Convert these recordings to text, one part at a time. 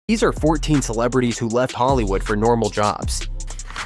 These are 14 celebrities who left Hollywood for normal jobs.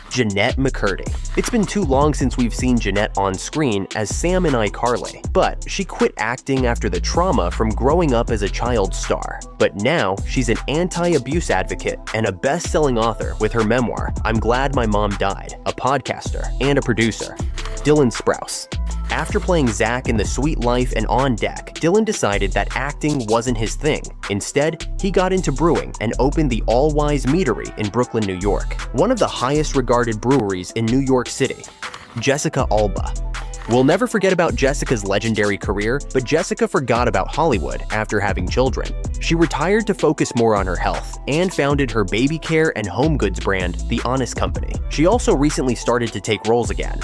Jeanette McCurdy. It's been too long since we've seen Jeanette on screen as Sam in iCarly, but she quit acting after the trauma from growing up as a child star. But now, she's an anti-abuse advocate and a best-selling author with her memoir, I'm Glad My Mom Died, a podcaster and a producer. Dylan Sprouse. After playing Zach in The Sweet Life and On Deck, Dylan decided that acting wasn't his thing. Instead, he got into brewing and opened the All Wise Meadery in Brooklyn, New York, one of the highest regarded breweries in New York City. Jessica Alba. We'll never forget about Jessica's legendary career, but Jessica forgot about Hollywood after having children. She retired to focus more on her health and founded her baby care and home goods brand, The Honest Company. She also recently started to take roles again.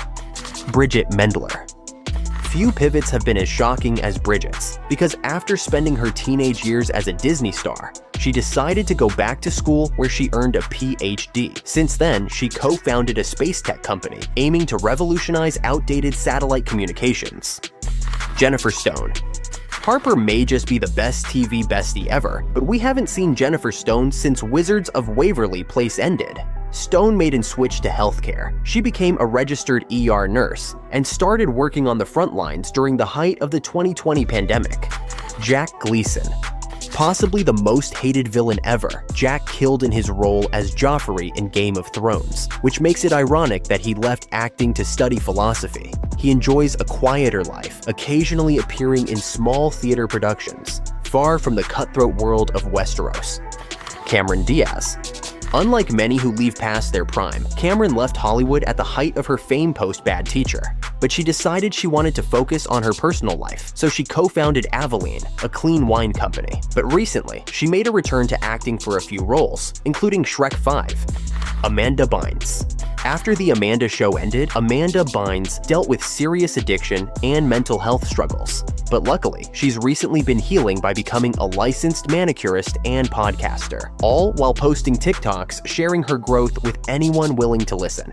Bridget Mendler. Few pivots have been as shocking as Bridget's, because after spending her teenage years as a Disney star, she decided to go back to school where she earned a PhD. Since then, she co-founded a space tech company aiming to revolutionize outdated satellite communications. Jennifer Stone. Harper may just be the best TV bestie ever, but we haven't seen Jennifer Stone since Wizards of Waverly Place ended. Stone made and switched to healthcare. She became a registered ER nurse and started working on the front lines during the height of the 2020 pandemic. Jack Gleason. Possibly the most hated villain ever, Jack killed in his role as Joffrey in Game of Thrones, which makes it ironic that he left acting to study philosophy. He enjoys a quieter life, occasionally appearing in small theater productions, far from the cutthroat world of Westeros. Cameron Diaz. Unlike many who leave past their prime, Cameron left Hollywood at the height of her fame post Bad Teacher. But she decided she wanted to focus on her personal life, so she co-founded Aveline, a clean wine company. But recently, she made a return to acting for a few roles, including Shrek 5. Amanda Bynes. After The Amanda Show ended, Amanda Bynes dealt with serious addiction and mental health struggles. But luckily, she's recently been healing by becoming a licensed manicurist and podcaster, all while posting TikToks sharing her growth with anyone willing to listen.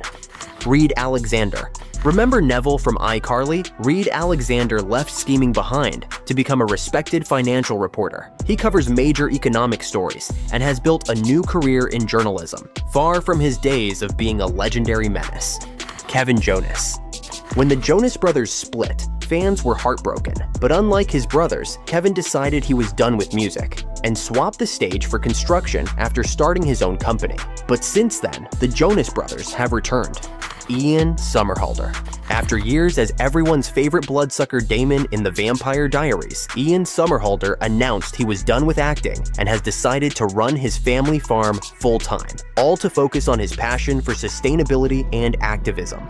Reed Alexander. Remember Neville from iCarly? Reed Alexander left scheming behind to become a respected financial reporter. He covers major economic stories and has built a new career in journalism, far from his days of being a legendary menace. Kevin Jonas. When the Jonas Brothers split, fans were heartbroken, but unlike his brothers, Kevin decided he was done with music and swapped the stage for construction after starting his own company. But since then, the Jonas Brothers have returned. Ian Somerhalder. After years as everyone's favorite bloodsucker Damon in The Vampire Diaries, Ian Somerhalder announced he was done with acting and has decided to run his family farm full-time, all to focus on his passion for sustainability and activism.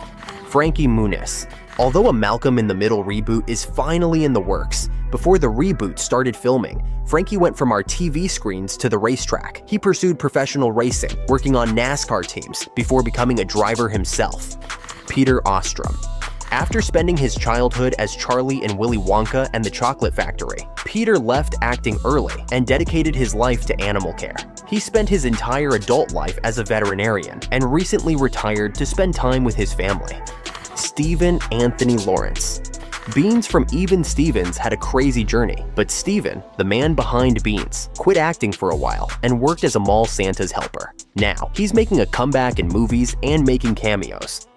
Frankie Muniz. Although a Malcolm in the Middle reboot is finally in the works, before the reboot started filming, Frankie went from our TV screens to the racetrack. He pursued professional racing, working on NASCAR teams before becoming a driver himself. Peter Ostrom. After spending his childhood as Charlie in Willy Wonka and the Chocolate Factory, Peter left acting early and dedicated his life to animal care. He spent his entire adult life as a veterinarian and recently retired to spend time with his family. Stephen Anthony Lawrence. Beans from Even Stevens had a crazy journey, but Steven, the man behind Beans, quit acting for a while and worked as a mall Santa's helper. Now, he's making a comeback in movies and making cameos.